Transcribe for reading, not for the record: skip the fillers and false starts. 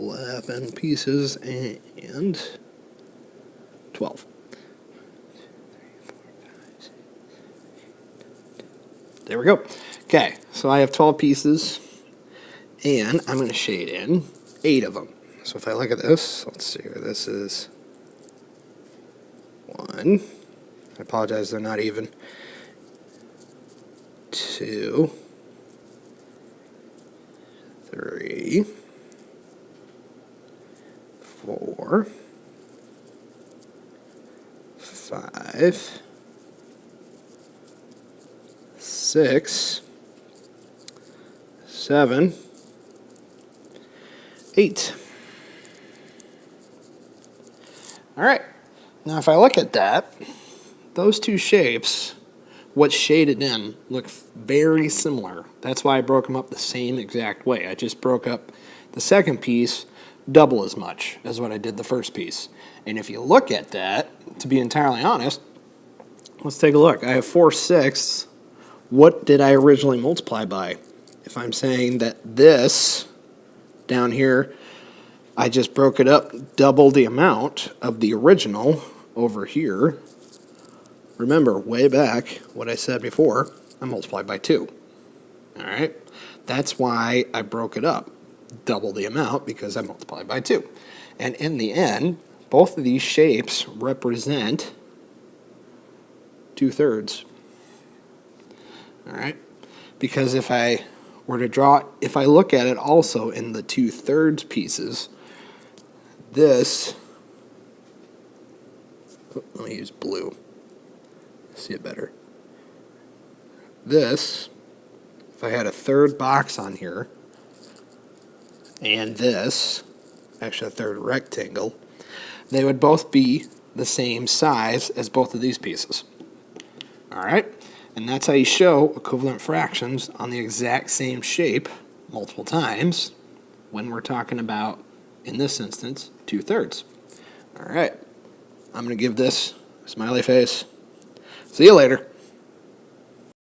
11 pieces and 12. There we go. Okay, so I have 12 pieces, and I'm going to shade in 8 of them. So if I look at this, let's see where this is. 1. I apologize, they're not even. 2. 3. 4. 5. 6. 7. 8. All right. Now, if I look at that, those two shapes, what's shaded in, look very similar. That's why I broke them up the same exact way. I just broke up the second piece double as much as what I did the first piece. And if you look at that, to be entirely honest, let's take a look. I have 4/6. What did I originally multiply by? If I'm saying that this down here, I just broke it up double the amount of the original over here. Remember, way back, what I said before, I multiplied by 2. All right? That's why I broke it up double the amount, because I multiplied by 2. And in the end, both of these shapes represent 2/3. All right? Because if I were to draw, if I look at it also in the 2/3 pieces, this, let me use blue, see it better. This, if I had a third box on here, and this, actually a third rectangle, they would both be the same size as both of these pieces. All right? And that's how you show equivalent fractions on the exact same shape multiple times when we're talking about, in this instance, 2/3. All right. I'm going to give this a smiley face. See you later.